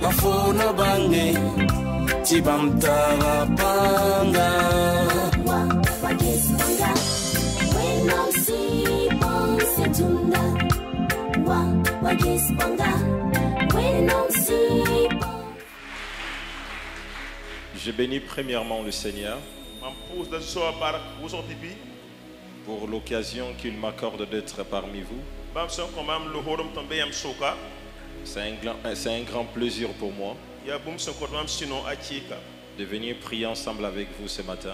La fauna bange Tibam Tarapanga Je bénis premièrement le Seigneur pour l'occasion qu'il m'accorde d'être parmi vous. C'est un grand plaisir pour moi de venir prier ensemble avec vous ce matin.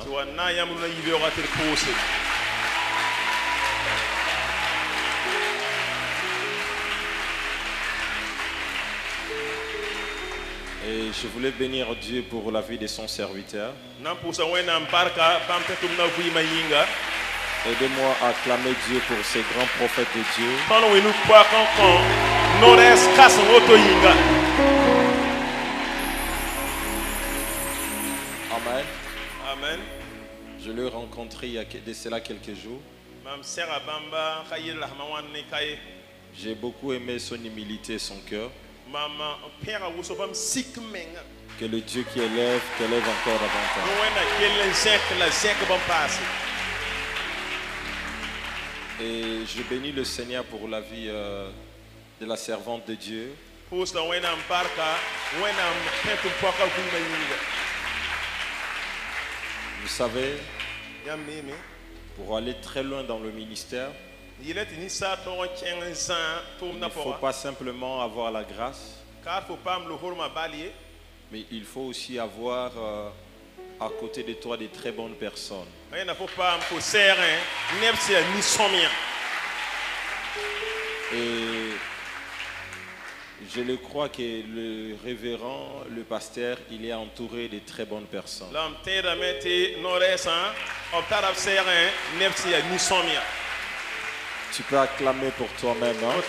Et je voulais bénir Dieu pour la vie de son serviteur. Aidez-moi à acclamer Dieu pour ces grands prophètes de Dieu. Amen. Amen. Je l'ai rencontré il y a de cela quelques jours. J'ai beaucoup aimé son humilité et son cœur. Que le Dieu qui élève encore davantage. Et je bénis le Seigneur pour la vie de la servante de Dieu. Vous savez, pour aller très loin dans le ministère, il ne faut pas simplement avoir la grâce, mais il faut aussi avoir à côté de toi des très bonnes personnes. Et je le crois que le révérend, le pasteur, il est entouré de très bonnes personnes. Tu peux acclamer pour toi-même. Hein?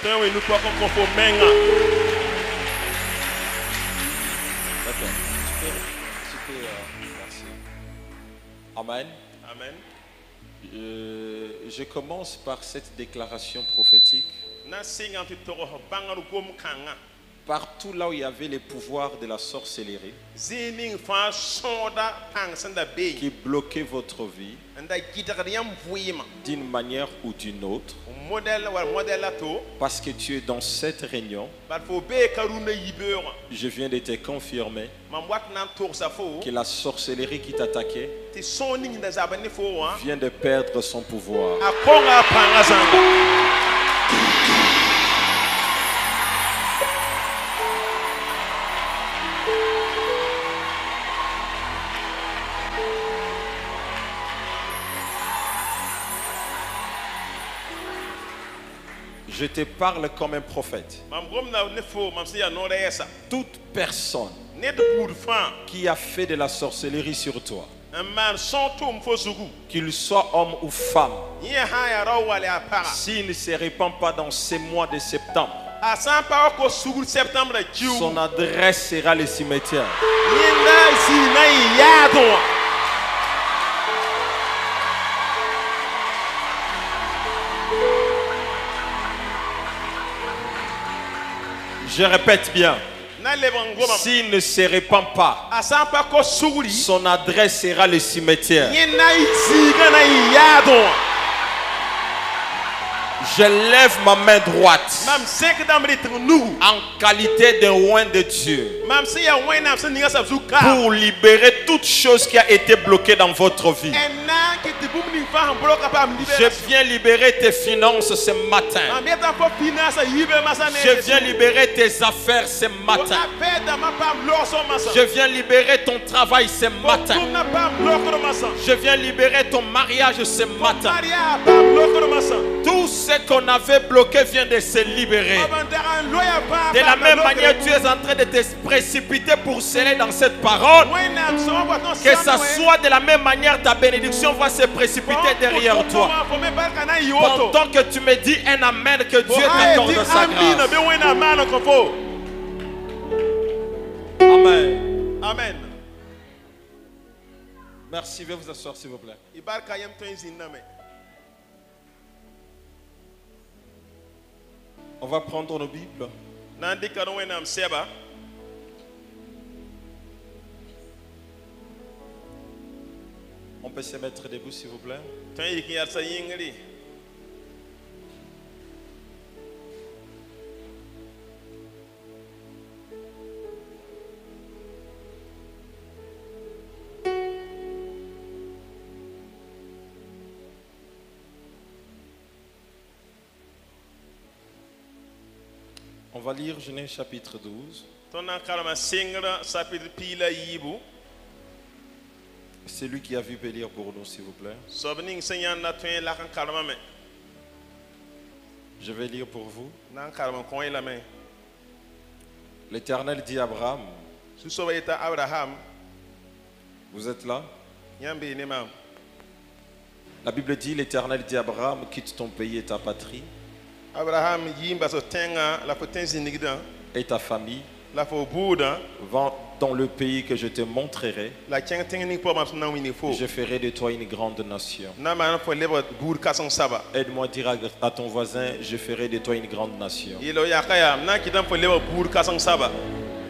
D'accord. Merci. Amen. Amen. Je commence par cette déclaration prophétique. Partout là où il y avait les pouvoirs de la sorcellerie qui bloquaient votre vie d'une manière ou d'une autre, parce que tu es dans cette réunion, je viens de te confirmer que la sorcellerie qui t'attaquait vient de perdre son pouvoir. Je te parle comme un prophète. Toute personne qui a fait de la sorcellerie sur toi, qu'il soit homme ou femme, s'il ne se répand pas dans ces mois de septembre, son adresse sera le cimetière. Je répète bien. S'il ne se répand pas, son adresse sera le cimetière. Je lève ma main droite en qualité d'un oint de Dieu pour libérer toute chose qui a été bloquée dans votre vie. Je viens libérer tes finances ce matin. Je viens libérer tes affaires ce matin. Je viens libérer ton travail ce matin. Je viens libérer ton mariage ce matin. Tout ce qu'on avait bloqué vient de se libérer. De la même manière, tu es en train de te précipiter pour sceller dans cette parole. Que ça soit de la même manière, ta bénédiction va se précipiter derrière toi. Pendant que tu me dis un amen, que Dieu t'accorde sa grâce. Amen. Amen. Merci, veuillez vous asseoir s'il vous plaît. On va prendre nos Bibles. On peut se mettre debout, s'il vous plaît. On va lire Genèse chapitre 12. C'est lui qui a vu lire pour nous, s'il vous plaît. Je vais lire pour vous. L'Éternel dit à Abraham, vous êtes là? La Bible dit, l'Éternel dit à Abraham, quitte ton pays et ta patrie et ta famille, va dans le pays que je te montrerai. Je ferai de toi une grande nation. Aide-moi à dire à ton voisin, je ferai de toi une grande nation.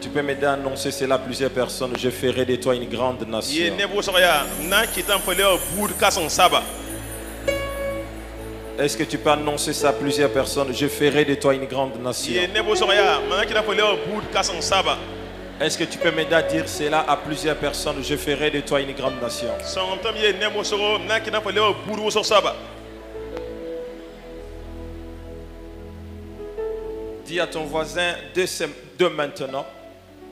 Tu peux m'aider à annoncer cela à plusieurs personnes, je ferai de toi une grande nation. Est-ce que tu peux annoncer ça à plusieurs personnes? Je ferai de toi une grande nation. Est-ce que tu peux m'aider à dire cela à plusieurs personnes? Je ferai de toi une grande nation. Dis à ton voisin de maintenant.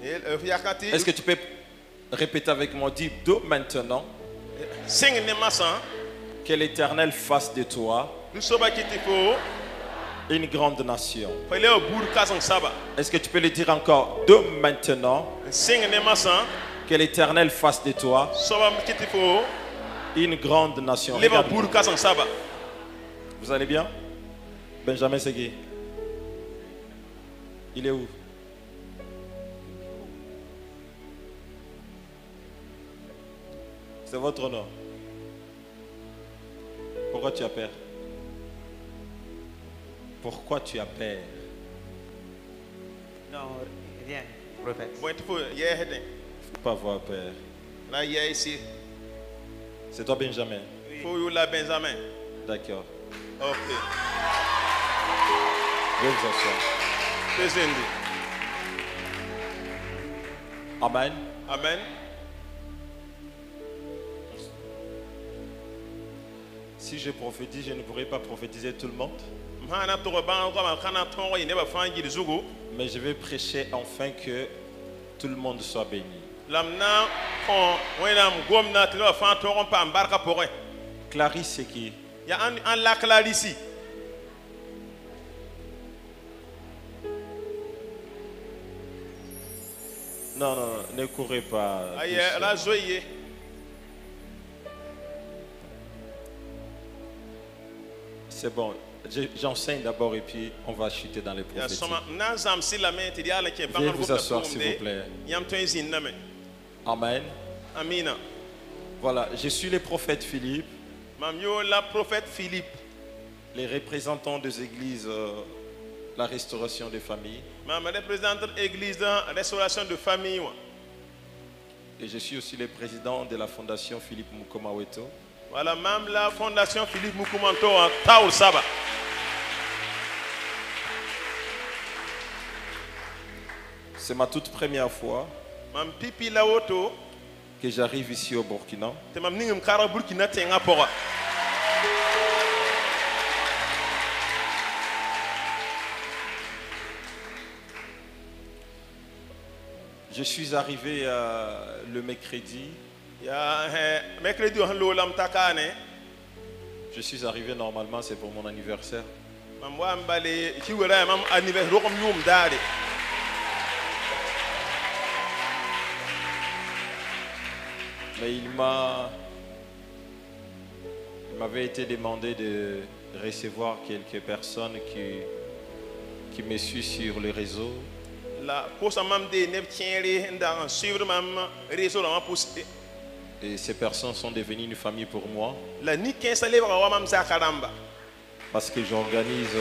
Est-ce que tu peux répéter avec moi? Dis de maintenant. Que l'Éternel fasse de toi une grande nation. Est-ce que tu peux le dire encore? De maintenant, que l'Éternel fasse de toi une grande nation. Vous allez bien? Benjamin Segui. Il est où? C'est votre nom. Pourquoi tu as peur? Pourquoi tu as peur? Non, rien, prophète. Il ne faut pas avoir peur. C'est toi Benjamin? Oui. D'accord. Ok. Je vais vous asseoir. Amen. Amen. Si je prophétise, je ne pourrais pas prophétiser tout le monde. Mais je vais prêcher afin que tout le monde soit béni. Clarisse, c'est qui? Non, non, ne courez pas. C'est bon. J'enseigne d'abord et puis on va chuter dans les prophéties. Veuillez vous asseoir s'il vous plaît. Amen. Voilà, je suis le prophète Philippe. Les représentants des églises, la restauration des familles. Et je suis aussi le président de la fondation Philippe Mukomaweto. Voilà, même la fondation Philippe Mukumanto à Taoul Saba. C'est ma toute première fois que j'arrive ici au Burkina. Je suis arrivé le mercredi. Je suis arrivé normalement, c'est pour mon anniversaire. Mais il m'avait été demandé de recevoir quelques personnes qui me suivent sur les réseaux. Et ces personnes sont devenues une famille pour moi. Parce que j'organise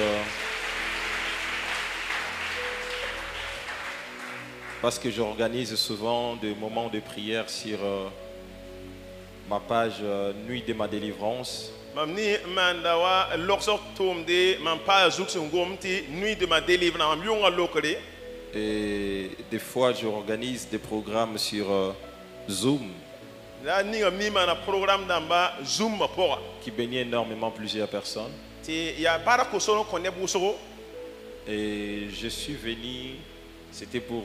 Parce que j'organise souvent des moments de prière sur ma page Nuit de ma délivrance. Mamni mandawa lokso tomde man pa zuksu ngomti Nuit de ma délivrance yonga lokale. Et des fois j'organise des programmes sur Zoom. La ni mi mana programme d'amba Zoom pora. Qui bénit énormément plusieurs personnes. Ti ya para ko solo konne busoko. Et je suis venu, c'était pour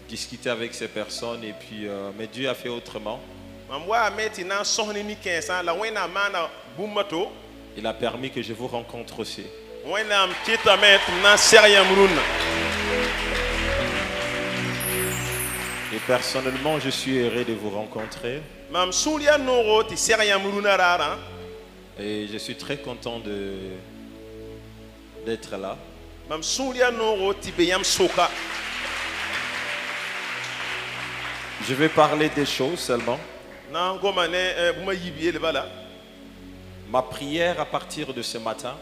discuter avec ces personnes et puis mais Dieu a fait autrement. Il a permis que je vous rencontre aussi. Et personnellement, je suis heureux de vous rencontrer. Et je suis très content d'être là. Je vais parler des choses seulement. Ma prière à partir de ce matin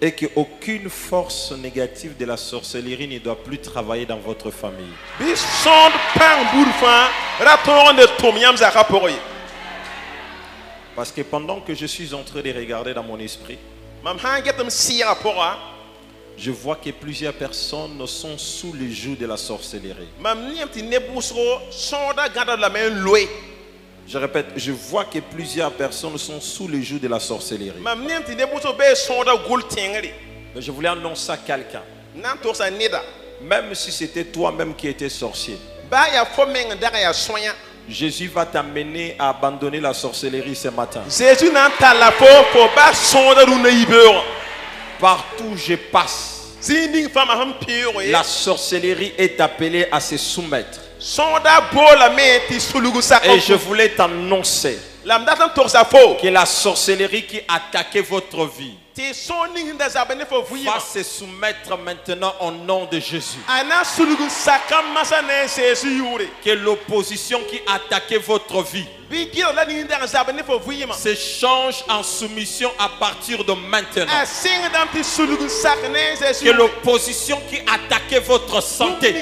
est qu'aucune force négative de la sorcellerie ne doit plus travailler dans votre famille. Parce que pendant que je suis en train de regarder dans mon esprit, je vois que plusieurs personnes sont sous le joug de la sorcellerie. Je répète, je vois que plusieurs personnes sont sous le joug de la sorcellerie. Mais je voulais annoncer à quelqu'un, même si c'était toi-même qui étais sorcier, Jésus va t'amener à abandonner la sorcellerie ce matin. Partout où je passe, la sorcellerie est appelée à se soumettre. Et je voulais t'annoncer que la sorcellerie qui attaquait votre vie va se soumettre maintenant au nom de Jésus. Que l'opposition qui attaquait votre vie se change en soumission à partir de maintenant. Que l'opposition qui attaquait votre santé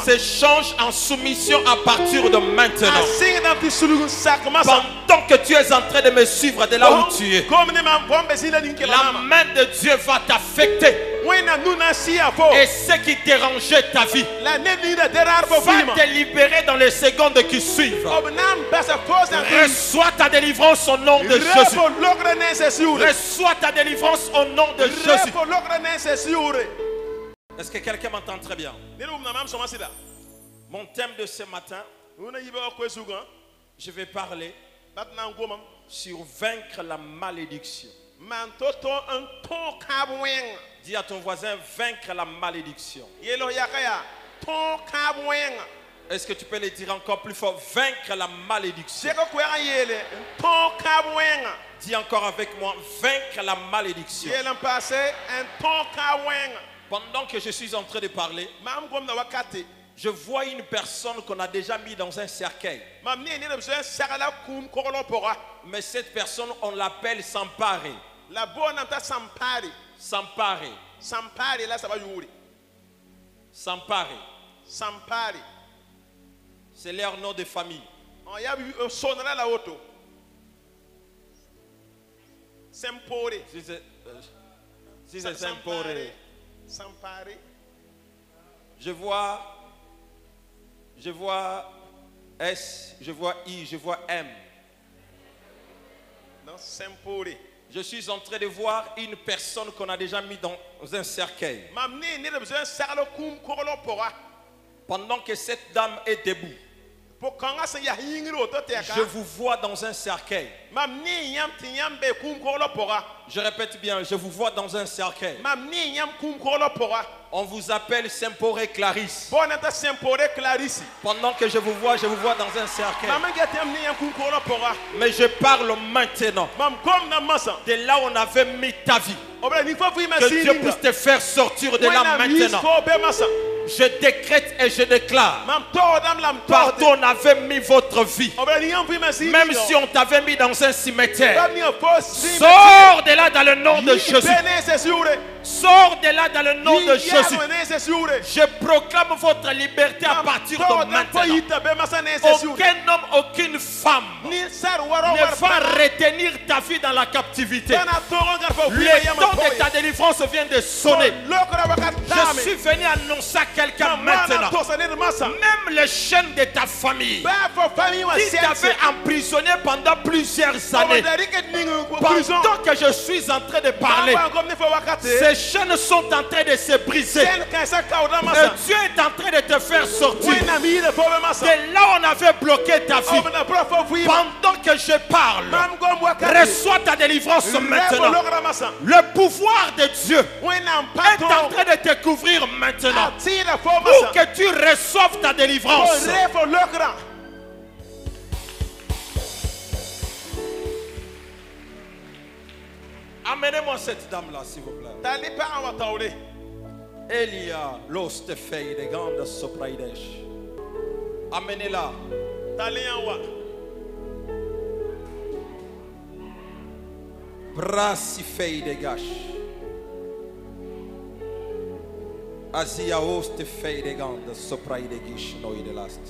se change en soumission à partir de maintenant. Pendant que tu es en train de me suivre de là où tu es, la main de Dieu va t'affecter. Et ce qui dérangeait ta vie va te libérer dans les secondes qui suivent. Reçois ta délivrance au nom de Jésus. Reçois ta délivrance au nom de Jésus. Est-ce que quelqu'un m'entend très bien? Mon thème de ce matin, je vais parler sur vaincre la malédiction. Dis à ton voisin, vaincre la malédiction. Est-ce que tu peux le dire encore plus fort? Vaincre la malédiction. Dis encore avec moi, vaincre la malédiction. Pendant que je suis en train de parler, je vois une personne qu'on a déjà mis dans un cercueil. Mais cette personne, on l'appelle s'emparer. S'emparer. S'emparer. C'est leur nom de famille. Si c'est s'emparer. Je vois S, je vois I, je vois M. Je suis en train de voir une personne qu'on a déjà mis dans un cercueil. Pendant que cette dame est debout, je vous vois dans un cercueil. Je répète bien, je vous vois dans un cercueil. On vous appelle Semporé Clarisse. Pendant que je vous vois dans un cercueil. Mais je parle maintenant de là où on avait mis ta vie. Que Dieu puisse te faire sortir de là maintenant. Je décrète et je déclare. Pardon, on avait mis votre vie. Même si on t'avait mis dans un cimetière. Sors de là dans le nom de Jésus. Sors de là dans le nom de Jésus. Je proclame votre liberté à partir de maintenant. Aucun homme, aucune femme ne va retenir ta vie dans la captivité. Le temps de ta délivrance vient de sonner. Je suis venu annoncer à quelqu'un maintenant. Même les chaînes de ta famille qui t'avaient emprisonné pendant plusieurs années. Pendant que je suis en train de parler, ces chaînes sont en train de se briser. Et Dieu est en train de te faire sortir. De là où on avait bloqué ta vie. Pendant que je parle, reçois ta délivrance maintenant. Le pouvoir de Dieu est en train de te couvrir maintenant. Pour que tu reçoives ta délivrance. Amenez-moi cette dame-là, s'il vous plaît. Elia, l'oste fei de grande sopraidesh. Amenez-la. Brasi fei de gash. Azia oste fei de grande sopraidegish noi de last.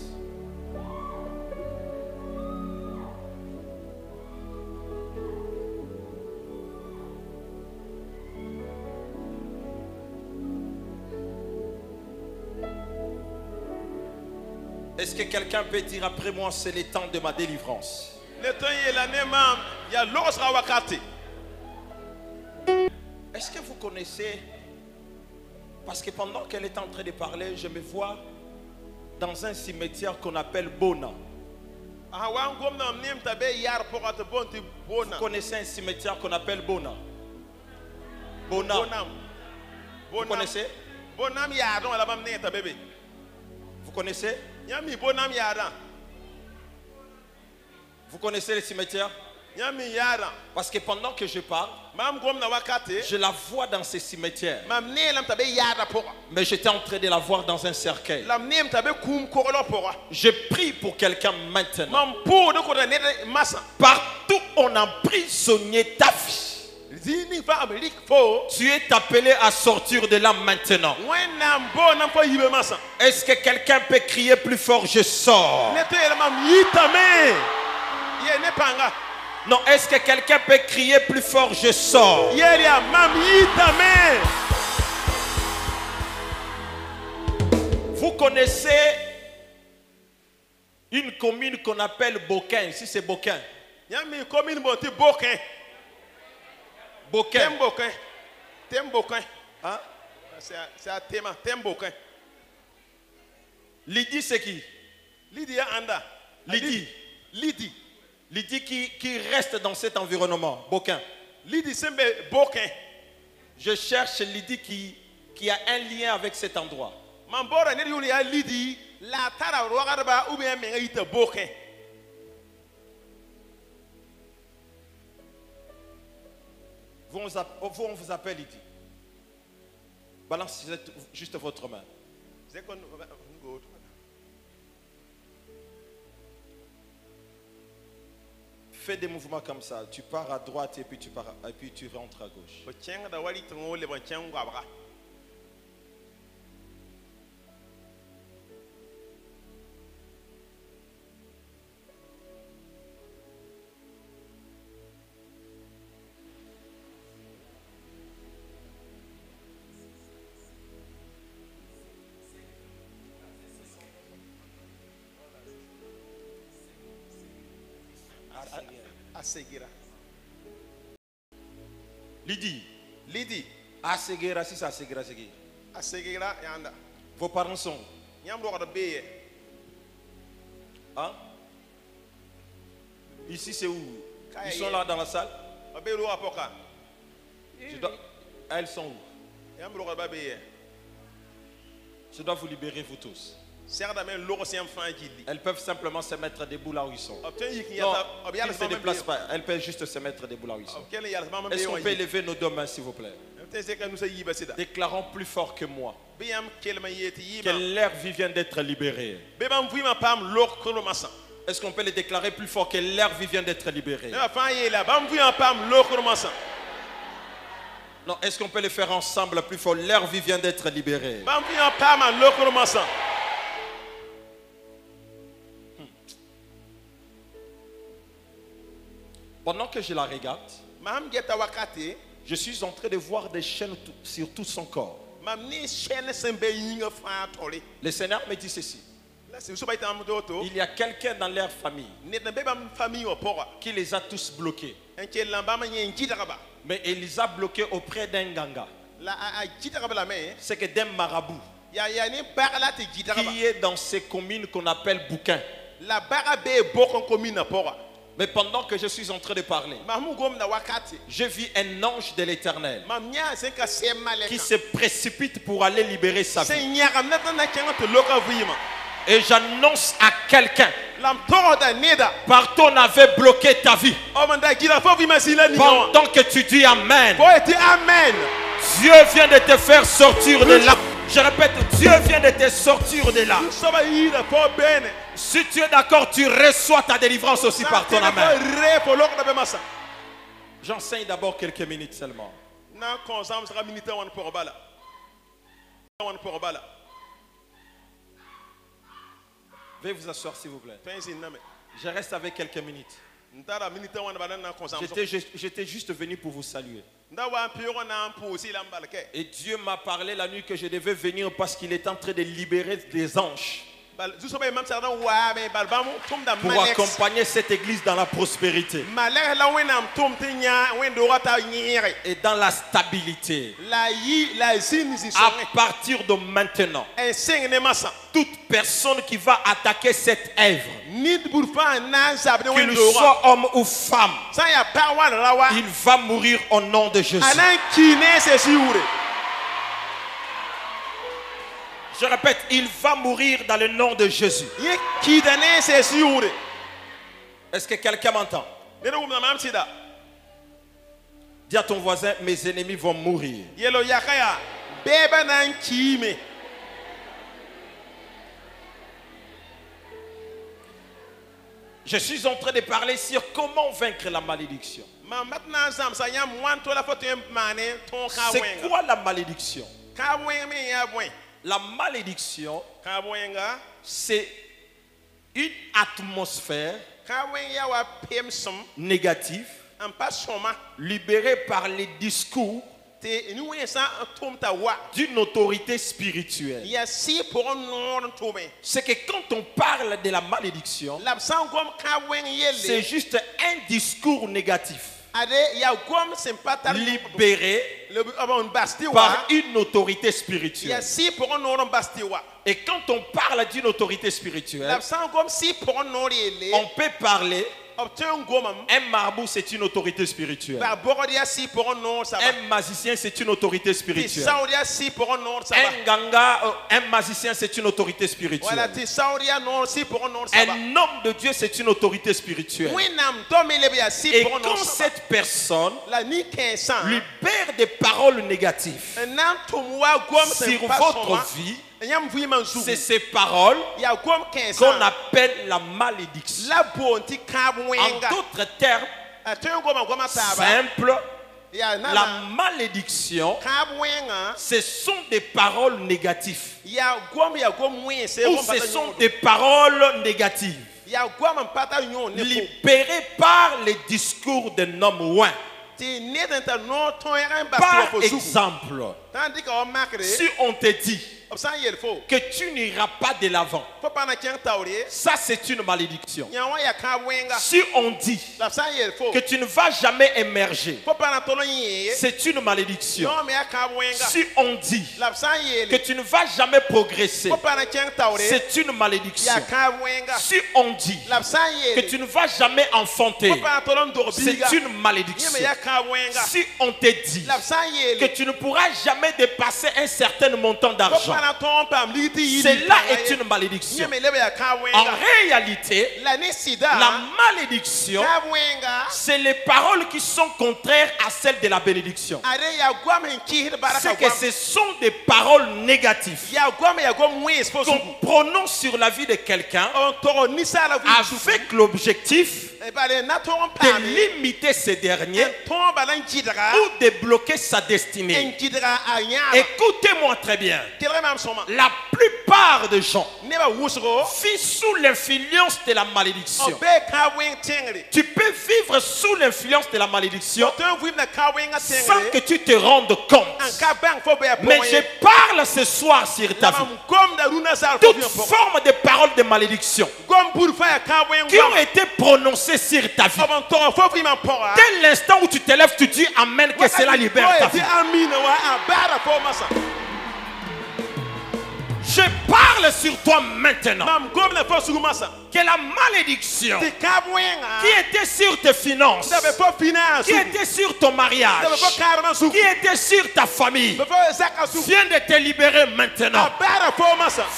Est-ce que quelqu'un peut dire après moi, c'est le temps de ma délivrance? Est-ce que vous connaissez? Parce que pendant qu'elle est en train de parler, je me vois dans un cimetière qu'on appelle Bona. Vous connaissez un cimetière qu'on appelle Bona? Bona. Vous connaissez? Vous connaissez? Vous connaissez le cimetière? Parce que pendant que je parle, je la vois dans ce cimetière. Mais j'étais en train de la voir dans un cercueil. Je prie pour quelqu'un maintenant. Partout on a emprisonné ta vie. Tu es appelé à sortir de là maintenant. Est-ce que quelqu'un peut crier plus fort? Je sors. Non, est-ce que quelqu'un peut crier plus fort? Je sors. Vous connaissez une commune qu'on appelle Boquin? Ici c'est Boquin. Boquin. Hein? C'est un thème. Lydie, c'est qui? Lydie qui reste dans cet environnement. Boquin. Lydie, c'est Boquin. Je cherche Lydie qui a un lien avec cet endroit. On vous appelle Lydie. Balance juste votre main. Fais des mouvements comme ça. Tu pars à droite et puis tu rentres à gauche. Lydie. Aseguera, si c'est Aseguera, c'est qui? Aseguera, yanda. Vos parents sont? Hein? Ici c'est où? Ils sont là dans la salle? Elles sont où? Je dois vous libérer vous tous. Elles peuvent simplement se mettre debout là où ils sont. Non, ils ne se déplacent pas. Elles peuvent juste se mettre debout là où ils sont. Est-ce qu'on peut élever nos deux mains s'il vous plaît? Déclarons plus fort que moi que l'air vie vient d'être libéré. Est-ce qu'on peut le déclarer plus fort que l'air vie vient d'être libéré? Non, est-ce qu'on peut le faire ensemble plus fort? L'air vie vient d'être libéré. Pendant que je la regarde, je suis en train de voir des chaînes sur tout son corps. Le Seigneur me dit ceci. Il y a quelqu'un dans leur famille qui les a tous bloqués. Mais il les a bloqués auprès d'un ganga. C'est que d'un marabout qui est dans ces communes qu'on appelle bouquins. Mais pendant que je suis en train de parler, je vis un ange de l'Éternel qui se précipite pour aller libérer sa vie. Et j'annonce à quelqu'un, par ton avait bloqué ta vie. Pendant que tu dis Amen, Dieu vient de te faire sortir de là. Je répète, Dieu vient de te sortir de là. Si tu es d'accord, tu reçois ta délivrance aussi par ton Amen. J'enseigne d'abord quelques minutes seulement. Veuillez vous asseoir s'il vous plaît. Je reste avec quelques minutes. J'étais juste venu pour vous saluer. Et Dieu m'a parlé la nuit que je devais venir parce qu'il est en train de libérer des anges pour accompagner cette église dans la prospérité et dans la stabilité. À partir de maintenant, toute personne qui va attaquer cette œuvre, qu'il soit homme ou femme, il va mourir au nom de Jésus. Je répète, il va mourir dans le nom de Jésus. Est-ce que quelqu'un m'entend? Dis à ton voisin, mes ennemis vont mourir. Je suis en train de parler sur comment vaincre la malédiction. C'est quoi la malédiction? La malédiction, c'est une atmosphère négative libérée par les discours d'une autorité spirituelle. C'est que quand on parle de la malédiction, c'est juste un discours négatif libéré par une autorité spirituelle. Et quand on parle d'une autorité spirituelle, on peut parler. Un marabout, c'est une autorité spirituelle. Un magicien, c'est une autorité spirituelle. Un ganga, un magicien, c'est une autorité spirituelle. Un homme de Dieu, c'est une autorité spirituelle. Et quand cette personne libère des paroles négatives sur votre vie, c'est ces paroles qu'on appelle la malédiction. En d'autres termes simples, la malédiction, ce sont des paroles négatives. Ou ce sont des paroles négatives libérées par les discours d'un homme ouin. Par exemple, si on te dit que tu n'iras pas de l'avant, ça c'est une malédiction. Si on dit que tu ne vas jamais émerger, c'est une malédiction. Si on dit que tu ne vas jamais progresser, c'est une malédiction. Si on dit que tu ne vas jamais enfanter, c'est une malédiction. Si on te dit que tu ne pourras jamais jamais dépassé un certain montant d'argent, cela est une malédiction. En réalité, la malédiction, c'est les paroles qui sont contraires à celles de la bénédiction. C'est que ce sont des paroles négatives qu'on prononce sur la vie de quelqu'un avec l'objectif de limiter ces derniers ou de bloquer sa destinée. Écoutez-moi très bien. La plupart des gens vivent sous l'influence de la malédiction. Tu peux vivre sous l'influence de la malédiction sans que tu te rendes compte. Mais je parle ce soir sur ta vie. Toute forme de paroles de malédiction qui ont été prononcées sur ta vie. Dès l'instant où tu te lèves, tu dis Amen, que cela libère ta vie. Je parle sur toi maintenant. Que la malédiction qui était sur tes finances, qui était sur ton mariage, qui était sur ta famille, vient de te libérer maintenant.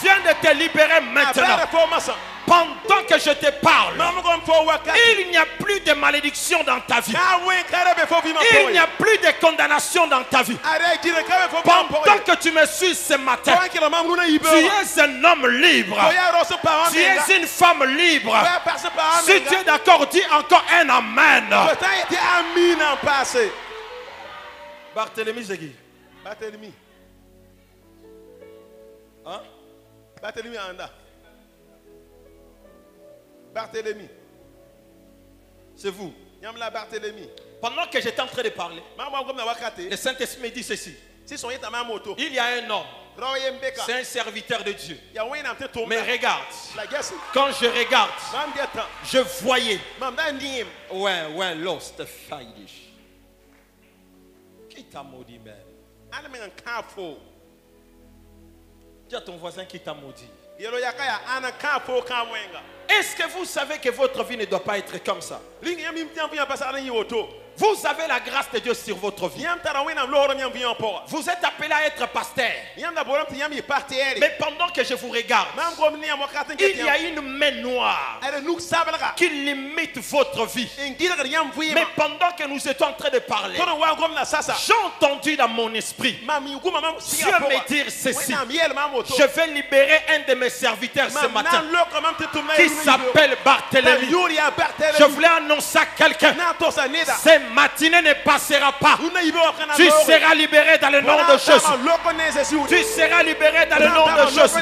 Vient de te libérer maintenant. Pendant que je te parle, il n'y a plus de malédiction dans ta vie. Il n'y a plus de condamnation dans ta vie. Pendant que tu me suis ce matin, tu es un homme libre. Tu es une femme libre. Si tu es d'accord, dis encore un amen. Barthélemy Zegui. Barthélemy. Hein? Barthélemy Anda. Barthélemy. C'est vous. Pendant que j'étais en train de parler, le Saint-Esprit me dit ceci. Il y a un homme, c'est un serviteur de Dieu. Mais regarde, quand je regarde, je voyais. Ouais, lost fightish. Qui t'a maudit même? Dis à ton voisin qui t'a maudit. Est-ce que vous savez que votre vie ne doit pas être comme ça? Vous avez la grâce de Dieu sur votre vie. Vous êtes appelé à être pasteur. Mais pendant que je vous regarde, il y a une main noire qui limite votre vie. Mais pendant que nous étions en train de parler, j'ai entendu dans mon esprit Dieu me dire ceci. Je vais libérer un de mes serviteurs ce matin qui s'appelle Barthélemy. Je voulais annoncer à quelqu'un, cette matinée ne passera pas. Tu seras libéré dans le nom de Jésus. Tu seras libéré dans le nom de Jésus.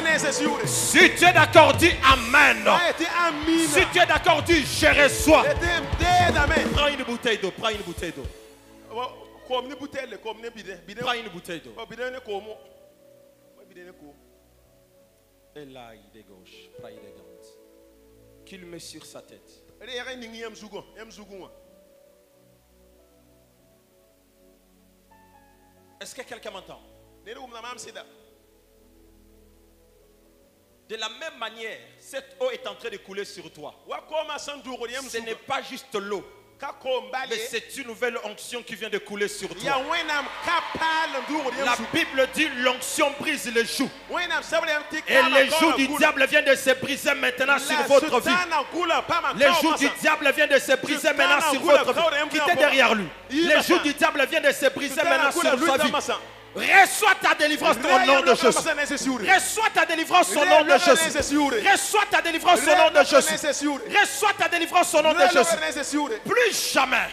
Si tu es d'accord, dis Amen. Si tu es d'accord, dis je reçois. Prends une bouteille d'eau. Prends une bouteille d'eau. Prends une bouteille d'eau. Et là, il est gauche. Qu'il met sur sa tête. Est-ce que quelqu'un m'entend? De la même manière, cette eau est en train de couler sur toi. Ce n'est pas juste l'eau, mais c'est une nouvelle onction qui vient de couler sur toi. La Bible dit l'onction brise les joues. Et les joues du diable viennent de se briser maintenant sur votre vie. Les joues du diable viennent de se briser maintenant sur votre vie. Quittez derrière lui. Les joues du diable viennent de se briser maintenant sur sa vie. Reçois ta délivrance au nom de Jésus. Reçois ta délivrance au nom de Jésus. Reçois ta délivrance au nom de Jésus. Reçois ta délivrance au nom de Jésus. Plus jamais.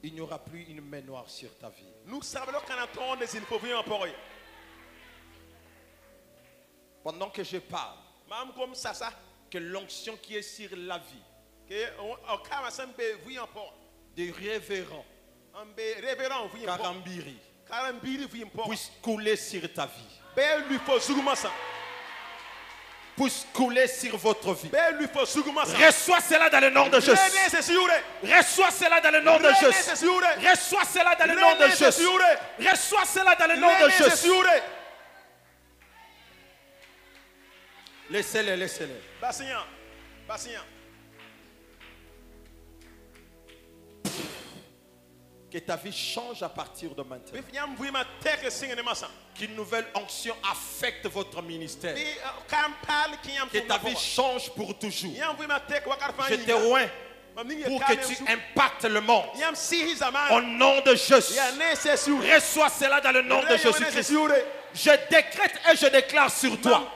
Il n'y aura plus une main noire sur ta vie. Pendant que je parle, que l'onction qui est sur la vie des révérends Karambiri puisse couler sur ta vie. Puisse couler sur votre vie. Reçois cela dans le nom de Jésus. Reçois cela dans le nom de Jésus. Reçois cela dans le nom de Jésus. Reçois cela dans le nom de Jésus. Laissez-les, laissez-les. Que Que ta vie change à partir de maintenant. Qu'une nouvelle onction affecte votre ministère. Que ta vie change pour toujours. Je te oins pour que tu impactes le monde. Au nom de Jésus. Reçois cela dans le nom de Jésus-Christ. Je décrète et je déclare sur toi.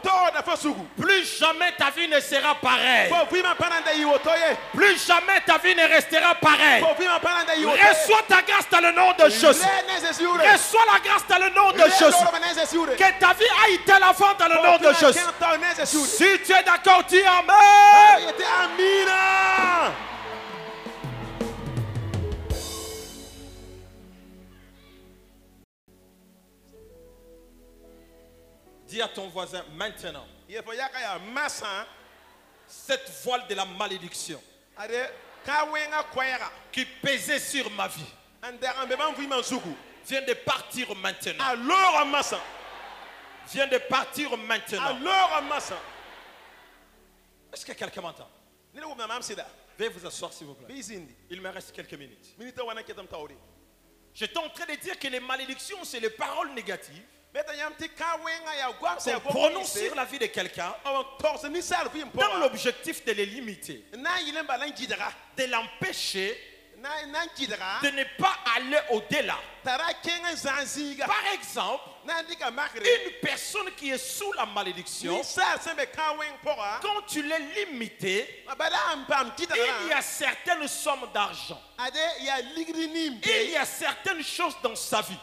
Plus jamais ta vie ne sera pareille. Plus jamais ta vie ne restera pareille. Reçois ta grâce dans le nom de Jésus. Reçois la grâce dans le nom de Jésus. Que ta vie aille de l'avant dans le nom de Jésus. Si tu es d'accord, dis Amen. Dis à ton voisin maintenant, cette voile de la malédiction qui pesait sur ma vie vient de partir maintenant. Vient de partir maintenant. Est-ce que quelqu'un m'entend? Veuillez vous asseoir s'il vous plaît. Il me reste quelques minutes. J'étais en train de dire que les malédictions, c'est les paroles négatives qu'on prononce sur la vie de quelqu'un dans l'objectif de les limiter, de l'empêcher de ne pas aller au-delà. Par exemple, une personne qui est sous la malédiction, quand tu l'es limité, il y a certaines sommes d'argent, il y a certaines choses dans sa vie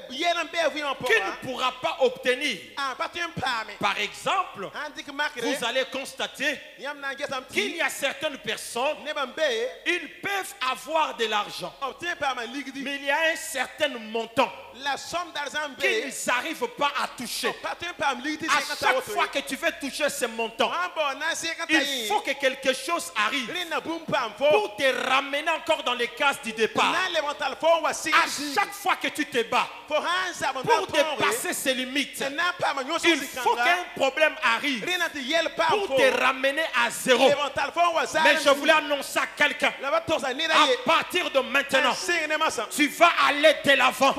qu'il ne pourra pas obtenir. Par exemple, vous allez constater qu'il y a certaines personnes, ils peuvent avoir de l'argent, mais il y a un certain montant qu'ils n'arrivent pas à toucher. À chaque fois que tu veux toucher ce montant, il faut que quelque chose arrive pour te ramener encore dans les cases du départ. À chaque fois que tu te bats pour dépasser ses limites, il faut qu'un problème arrive pour te ramener à zéro. Mais je voulais annoncer à quelqu'un, à partir de maintenant, tu vas aller de l'avant.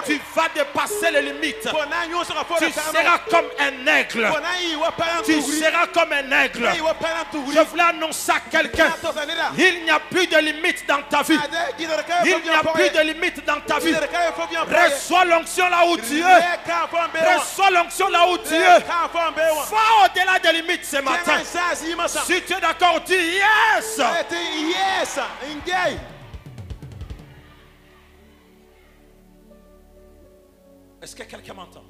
Tu vas dépasser les limites. Tu seras comme un aigle. Tu seras comme un aigle. Je voulais annoncer à quelqu'un, il n'y a plus de limites dans ta vie. Il n'y a plus de limites dans ta vie. Reçois l'onction là où tu es. Reçois l'onction là où tu es. Va au-delà des limites ce matin. Si tu es d'accord, dis yes. Est-ce que quelqu'un m'entend?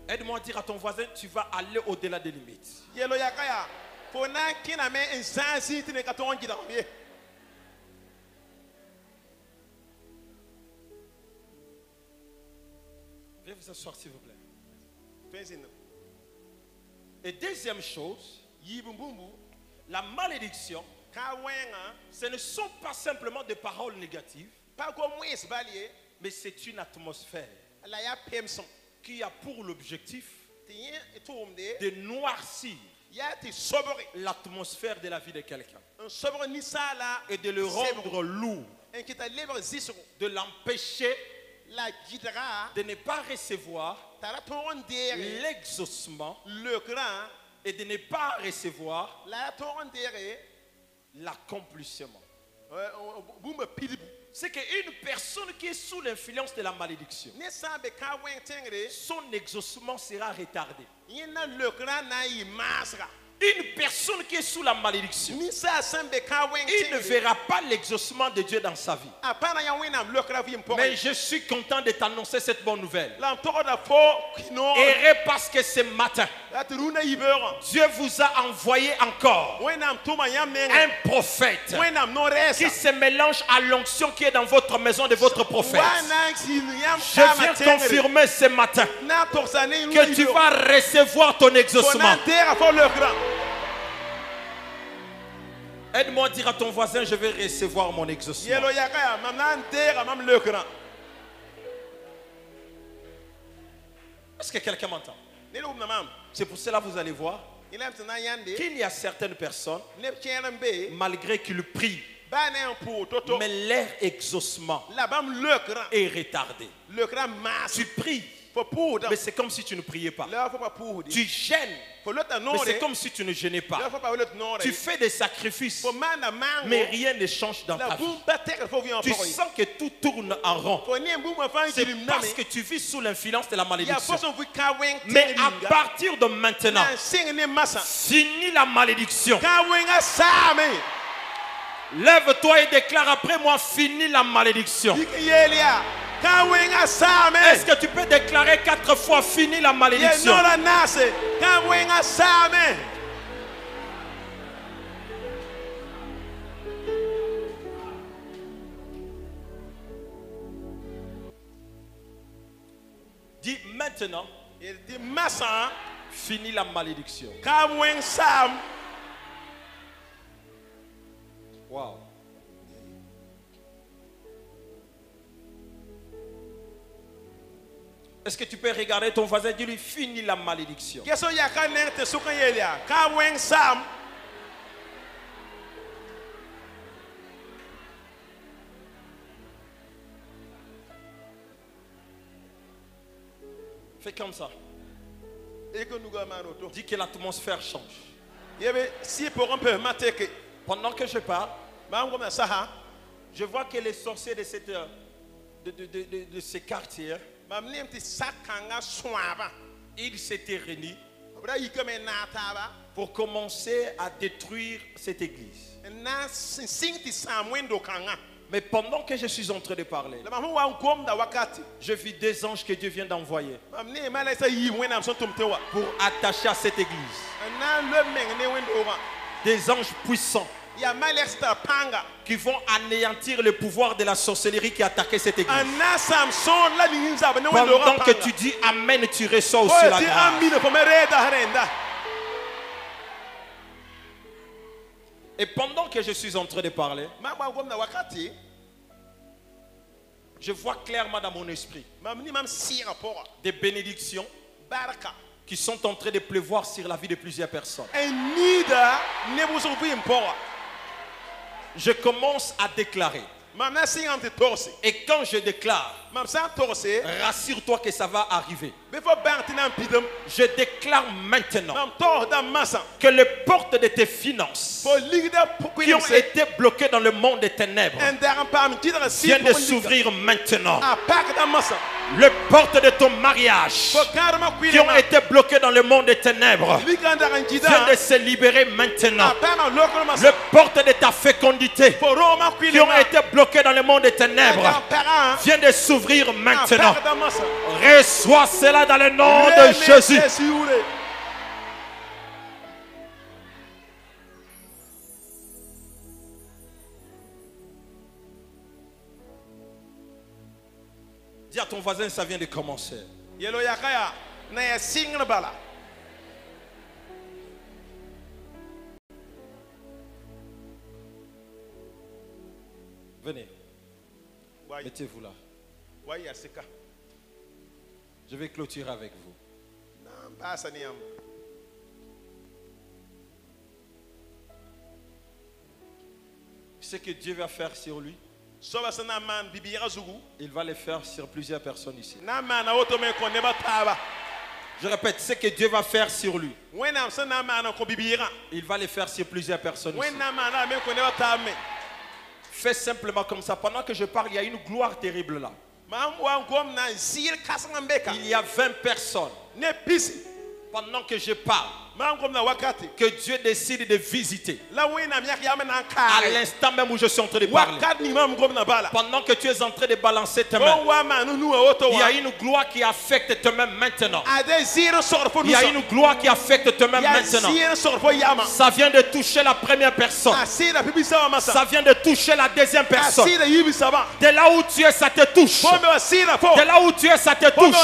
Aide-moi à dire à ton voisin, tu vas aller au-delà des limites. Veuillez vous asseoir s'il vous plaît. Et deuxième chose, la malédiction, ce ne sont pas simplement des paroles négatives, mais c'est une atmosphère qui a pour l'objectif de noircir l'atmosphère de la vie de quelqu'un et de le rendre lourd, de l'empêcher de ne pas recevoir l'exaucement et de ne pas recevoir l'accomplissement. C'est qu'une personne qui est sous l'influence de la malédiction, son exaucement sera retardé. Une personne qui est sous la malédiction, il ne verra pas l'exaucement de Dieu dans sa vie. Mais je suis content de t'annoncer cette bonne nouvelle. Et parce que ce matin, Dieu vous a envoyé encore un prophète qui se mélange à l'onction qui est dans votre maison de votre prophète. Je viens confirmer ce matin que tu vas recevoir ton exaucement. Aide-moi à dire à ton voisin, je vais recevoir mon exaucement. Est-ce que quelqu'un m'entend? C'est pour cela que vous allez voir qu'il y a certaines personnes, malgré qu'ils prient Mais leur exaucement est retardé. Tu pries, mais c'est comme si tu ne priais pas. Tu gênes, mais c'est comme si tu ne gênais pas. Tu fais des sacrifices, mais rien ne change dans ta vie. Tu sens que tout tourne en rond. C'est parce que tu vis sous l'influence de la malédiction. Mais à partir de maintenant, finis la malédiction. Lève-toi et déclare après moi, finis la malédiction. Est-ce que tu peux déclarer 4 fois, finis la malédiction? Dis maintenant, finis la malédiction. Wow. Est-ce que tu peux regarder ton voisin et dire lui, finis la malédiction? Fais comme ça. Dis que l'atmosphère change. Pendant que je parle, je vois que les sorciers de ces quartiers, ils s'étaient réunis pour commencer à détruire cette église. Mais pendant que je suis en train de parler, je vis des anges que Dieu vient d'envoyer pour attacher à cette église. Des anges puissants qui vont anéantir le pouvoir de la sorcellerie qui attaquait cette église. Pendant que tu dis Amen, tu reçois aussi la grâce. Et pendant que je suis en train de parler, je vois clairement dans mon esprit des bénédictions qui sont en train de pleuvoir sur la vie de plusieurs personnes. Je commence à déclarer. Et quand je déclare, rassure-toi que ça va arriver. Je déclare maintenant que les portes de tes finances qui ont été bloquées dans le monde des ténèbres viennent de s'ouvrir maintenant. Les portes de ton mariage qui ont été bloquées dans le monde des ténèbres viennent de se libérer maintenant. Les portes de ta fécondité qui ont été bloquées dans le monde des ténèbres viennent de s'ouvrir maintenant. Reçois cela dans le nom de Jésus. Dis à ton voisin, ça vient de commencer. Venez. Mettez-vous là. Je vais clôturer avec vous. Ce que Dieu va faire sur lui, il va le faire sur plusieurs personnes ici. Je répète, ce que Dieu va faire sur lui, il va le faire sur plusieurs personnes ici. Fais simplement comme ça. Pendant que je parle, il y a une gloire terrible là. Il y a 20 personnes. Pendant que je parle, que Dieu décide de visiter. À l'instant même où je suis en train de parler, pendant que tu es en train de balancer tes mains, il y a une gloire qui affecte tes mains maintenant. Il y a une gloire qui affecte tes mains maintenant. Ça vient de toucher la première personne. Ça vient de toucher la deuxième personne. De là où tu es, ça te touche. De là où tu es, ça te touche.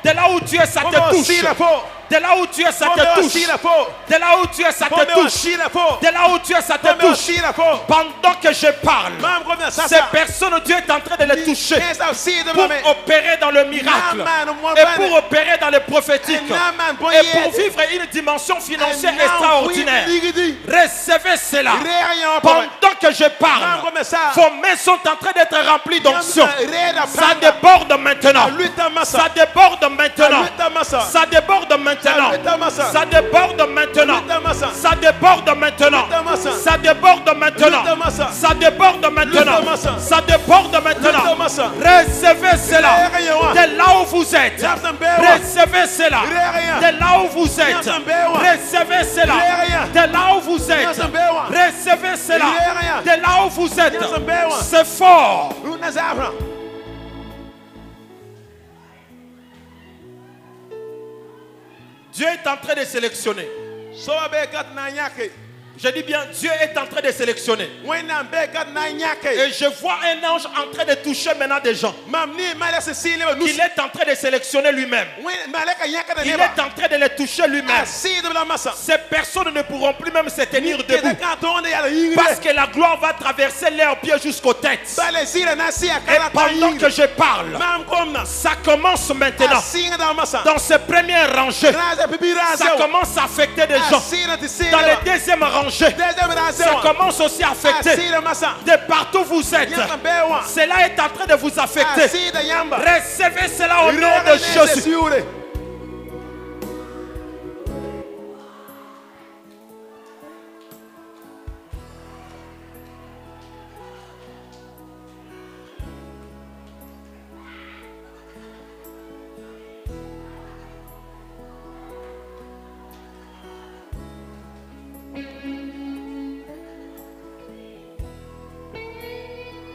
De là où tu es, ça te touche. De là où tu es, ça te touche. De là où tu es, ça te touche. De là où tu es, ça te touche. Pendant que je parle, ces personnes, Dieu est en train de les toucher pour opérer dans le miracle et pour opérer dans le prophétique et pour vivre une dimension financière extraordinaire. Recevez cela. Pendant que je parle, vos mains sont en train d'être remplies d'onction. Ça déborde maintenant. Ça déborde maintenant. Ça déborde maintenant. Ça déborde maintenant. Ça déborde maintenant. Ça déborde maintenant. Ça déborde maintenant. Ça déborde maintenant. Recevez cela. De là où vous êtes. Recevez cela. De là où vous êtes. Recevez cela. De là où vous êtes. Recevez cela. De là où vous êtes. C'est fort. Dieu est en train de sélectionner. Je dis bien, Dieu est en train de sélectionner. Et je vois un ange en train de toucher maintenant des gens. Il est en train de sélectionner lui-même. Il est en train de les toucher lui-même. Ces personnes ne pourront plus même se tenir debout. Parce que la gloire va traverser leurs pieds jusqu'aux têtes. Et pendant que je parle, ça commence maintenant. Dans ces premières rangées, ça commence à affecter des gens. Dans les deuxièmes rangées, ça commence aussi à affecter. De partout où vous êtes, cela est en train de vous affecter. Recevez cela au nom de Jésus.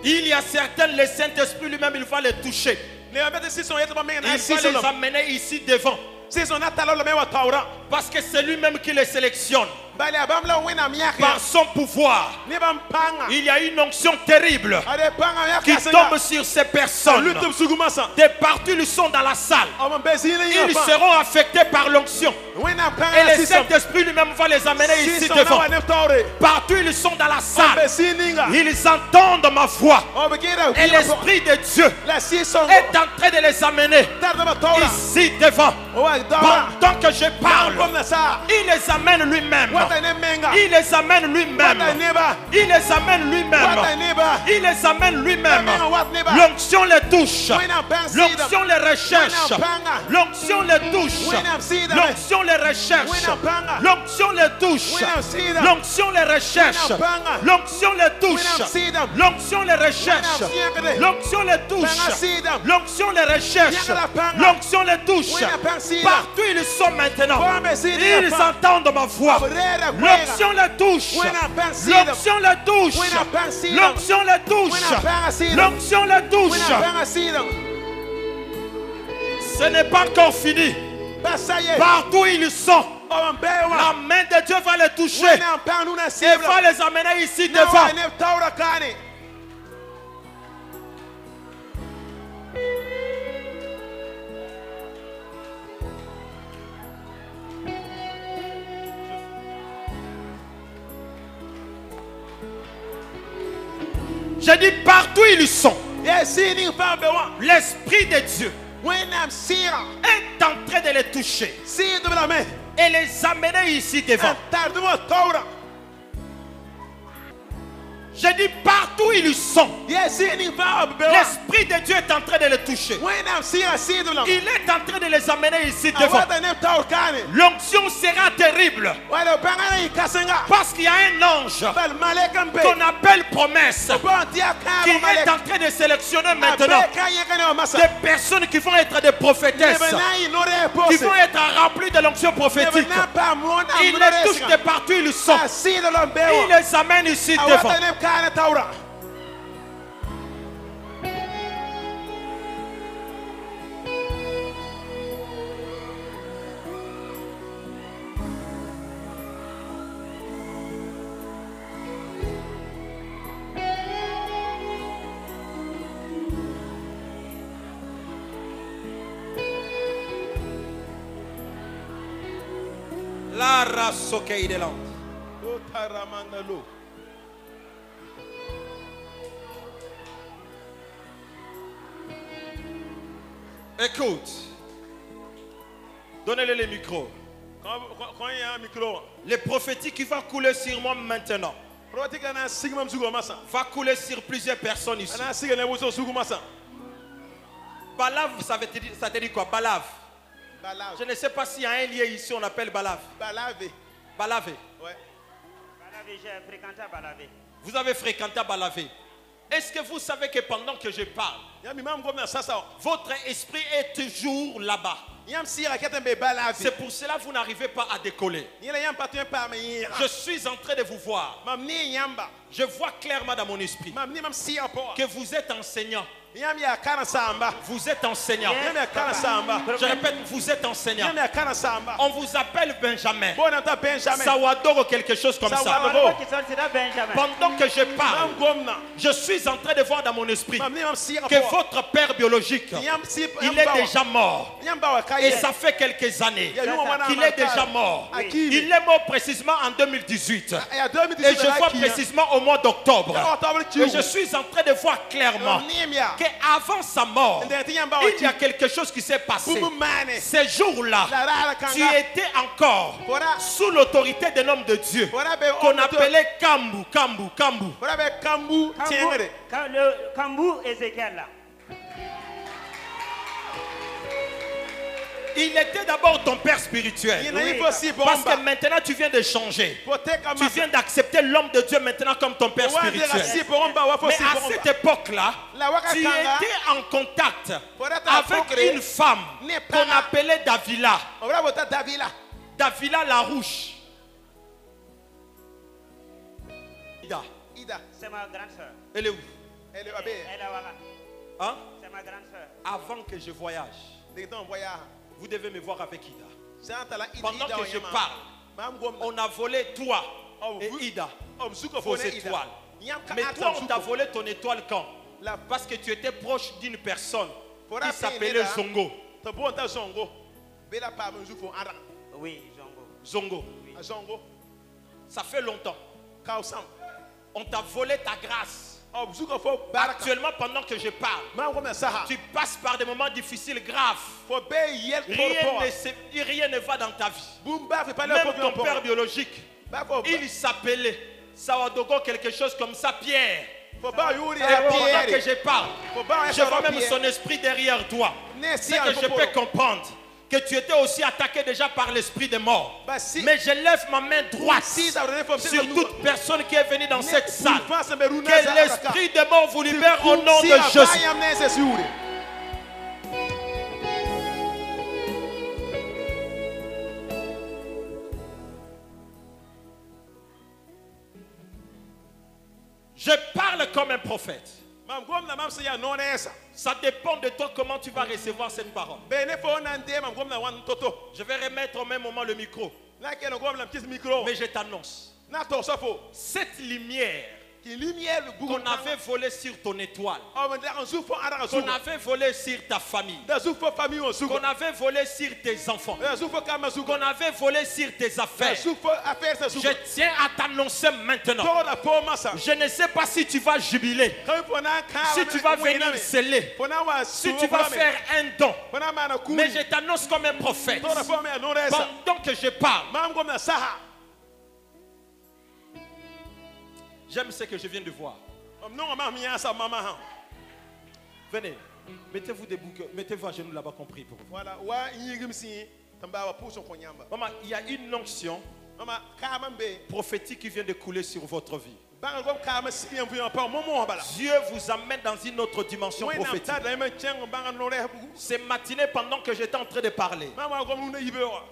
Il y a certains, le Saint-Esprit lui-même, il va les toucher. Il va les amener ici devant. Parce que c'est lui-même qui les sélectionne. Par son pouvoir, il y a une onction terrible qui tombe sur ces personnes. De partout ils sont dans la salle. Ils seront affectés par l'onction. Et le Saint-Esprit lui-même va les amener ici devant. Partout ils sont dans la salle. Ils entendent ma voix. Et l'Esprit de Dieu est en train de les amener ici devant. Pendant que je parle, il les amène lui-même. Il les amène lui-même. Il les amène lui-même. Il les amène lui-même. L'onction les touche. L'onction les recherche. L'onction les touche. L'onction les recherche. L'onction les touche. L'onction les recherche. L'onction les touche. L'onction les recherche. L'onction les touche. L'onction les recherche. L'onction les touche. Partout ils sont maintenant. Ils entendent ma voix. L'onction les touche. L'onction les touche. L'onction les touche. L'onction les touche. Ce n'est pas encore fini. Partout ils sont, la main de Dieu va les toucher et va les amener ici devant. Je dis partout ils sont. L'Esprit de Dieu est en train de les toucher et les amener ici devant. Je dis partout ils sont. L'Esprit de Dieu est en train de les toucher. Il est en train de les amener ici devant. L'onction sera terrible. Parce qu'il y a un ange qu'on appelle promesse qui est en train de sélectionner maintenant des personnes qui vont être des prophétesses, qui vont être remplies de l'onction prophétique. Il les touche de partout ils sont. Il les amène ici devant. La race de l'an. Écoute. Donnez-le le micro. Quand il y a un micro, Le prophétique qui va couler sur moi maintenant va couler sur plusieurs personnes ici. Balave, ça te dit quoi? Balave. Je ne sais pas s'il y a un lieu ici, on appelle Balave. Balavé. Balavé. Ouais. Balavé, j'ai fréquenté à Balavé. Vous avez fréquenté à Balavé. Est-ce que vous savez que pendant que je parle, votre esprit est toujours là-bas? C'est pour cela que vous n'arrivez pas à décoller. Je suis en train de vous voir. Je vois clairement dans mon esprit que vous êtes enseignant. Vous êtes enseignant. Je répète, vous êtes enseignant. On vous appelle Benjamin. Sawadoro, quelque chose comme ça. Pendant que je parle, je suis en train de voir dans mon esprit que votre père biologique, il est déjà mort. Et ça fait quelques années qu'il est déjà mort. Il est mort précisément en 2018. Et je vois précisément au mois d'octobre. Et je suis en train de voir clairement qu'avant sa mort, il y a quelque chose qui s'est passé. Ces jours-là, tu étais encore sous l'autorité d'un homme de Dieu qu'on appelait Kambu. Le Kambu Ézéchiel là. Il était d'abord ton père spirituel. Parce que maintenant tu viens de changer. Tu viens d'accepter l'homme de Dieu maintenant comme ton père spirituel. Mais à cette époque-là, tu étais en contact avec une femme qu'on appelait Davila. Davila la Rouge. Ida. C'est ma grande soeur. Elle est où? Elle est là. Hein? C'est ma grande soeur. Avant que je voyage, vous devez me voir avec Ida. Pendant que je parle, on a volé toi et Ida vos étoiles. Mais toi, on t'a volé ton étoile quand? Parce que tu étais proche d'une personne qui s'appelait Zongo. Oui, Zongo. Ça fait longtemps. On t'a volé ta grâce. Actuellement, pendant que je parle, tu passes par des moments difficiles, graves. Rien ne va dans ta vie. Même ton père biologique, il s'appelait Sawadogo, quelque chose comme ça, Pierre. Et pendant que je parle, je vois même son esprit derrière toi. C'est que je peux comprendre que tu étais aussi attaqué déjà par l'esprit des morts. Mais je lève ma main droite sur toute personne qui est venue dans cette salle. Que l'esprit des morts vous libère au nom de Jésus. Je parle comme un prophète. Ça dépend de toi comment tu vas recevoir cette parole. Je vais remettre au même moment le micro. Mais je t'annonce, cette lumière qu'on avait volée sur ton étoile, qu'on avait volée sur ta famille, qu'on avait volé sur tes enfants, qu'on avait volé sur tes affaires, je tiens à t'annoncer maintenant. Je ne sais pas si tu vas jubiler, si tu vas venir sceller, si tu vas faire un don, mais je t'annonce comme un prophète. Pendant que je parle, j'aime ce que je viens de voir. Venez, mettez-vous debout, mettez-vous à genoux là-bas, compris pour vous. Maman, il y a une onction prophétique qui vient de couler sur votre vie. Dieu vous amène dans une autre dimension prophétique. Ces matinées, pendant que j'étais en train de parler,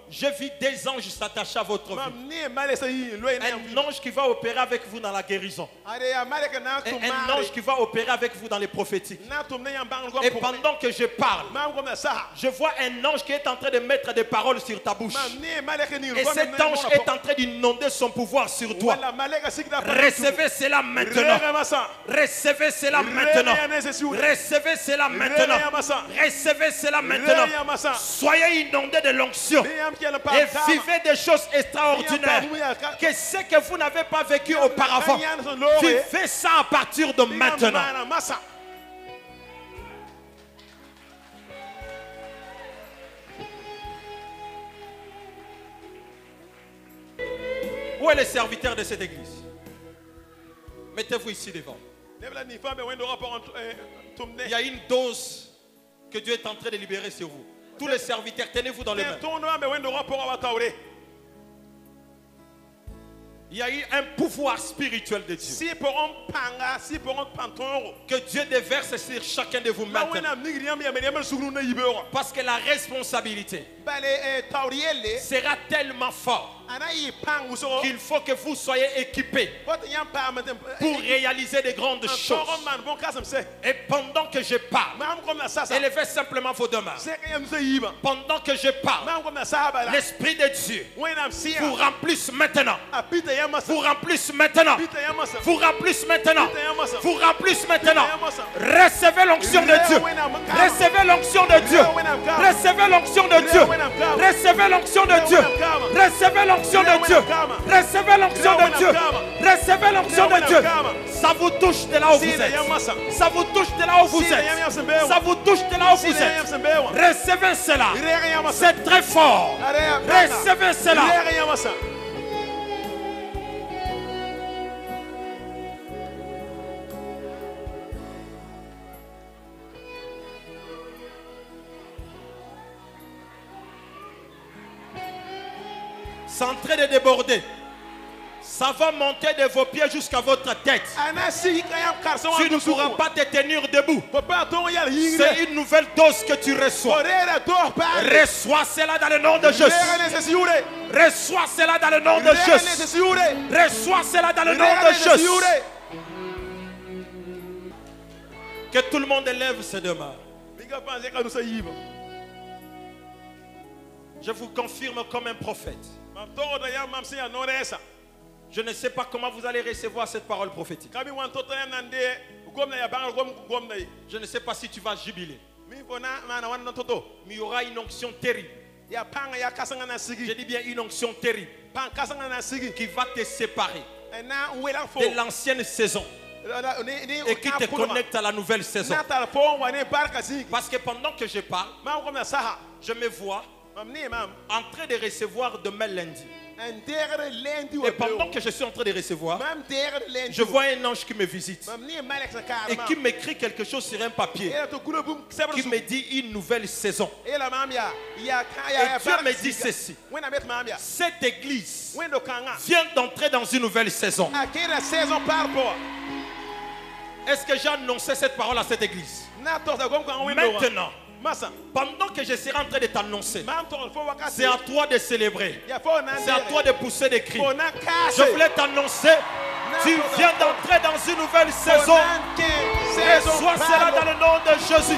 je vis des anges s'attacher à votre vie. Un ange qui va opérer avec vous dans la guérison. Et un ange qui va opérer avec vous dans les prophétiques. Et pendant que je parle, je vois un ange qui est en train de mettre des paroles sur ta bouche. Et cet ange est en train d'inonder son pouvoir sur toi. Recevez Recevez cela maintenant. Recevez cela maintenant. Recevez cela maintenant. Recevez cela maintenant. Soyez inondés de l'onction et vivez des choses extraordinaires. Que ce que vous n'avez pas vécu auparavant, vivez ça à partir de maintenant. Où est le serviteur de cette église? Mettez-vous ici devant. Il y a une dose que Dieu est en train de libérer sur vous. Tous les serviteurs, tenez-vous dans les mains. Il y a eu un pouvoir spirituel de Dieu que Dieu déverse sur chacun de vous maintenant. Parce que la responsabilité sera tellement forte qu'il faut que vous soyez équipés pour réaliser de grandes choses. Et pendant que je parle, élevez simplement vos deux mains. Pendant que je parle, l'Esprit de Dieu vous remplisse maintenant. Vous remplisse maintenant. Vous remplisse maintenant. Vous remplisse maintenant. Recevez l'onction de Dieu. Recevez l'onction de Dieu. Recevez l'onction de Dieu. Recevez l'onction de Dieu. Recevez l'onction de Dieu. Recevez l'onction de Dieu. Recevez l'onction de Dieu. Ça vous touche de là où vous êtes. Ça vous touche de là où vous êtes. Ça vous touche de là où vous êtes. Recevez cela. C'est très fort. Recevez cela. C'est en train de déborder. Ça va monter de vos pieds jusqu'à votre tête. Tu ne pourras pas te tenir debout. C'est une nouvelle dose que tu reçois. Reçois cela dans le nom de Jésus. Reçois cela dans le nom de Jésus. Reçois cela dans le nom de Jésus. Que tout le monde élève ses deux mains. Je vous confirme comme un prophète. Je ne sais pas comment vous allez recevoir cette parole prophétique. Je ne sais pas si tu vas jubiler. Mais il y aura une onction terrible. Je dis bien une onction terrible qui va te séparer de l'ancienne saison et qui te connecte à la nouvelle saison. Parce que pendant que je parle, je me vois en train de recevoir demain lundi. Et pendant que je suis en train de recevoir, je vois un ange qui me visite et qui m'écrit quelque chose sur un papier qui me dit une nouvelle saison. Et Dieu me dit ceci: cette église vient d'entrer dans une nouvelle saison. Est-ce que j'ai annoncé cette parole à cette église? Maintenant, pendant que je serai en train de t'annoncer, c'est à toi de célébrer. C'est à toi de pousser des cris. Je voulais t'annoncer, tu viens d'entrer dans une nouvelle saison. Et sois cela dans le nom de Jésus.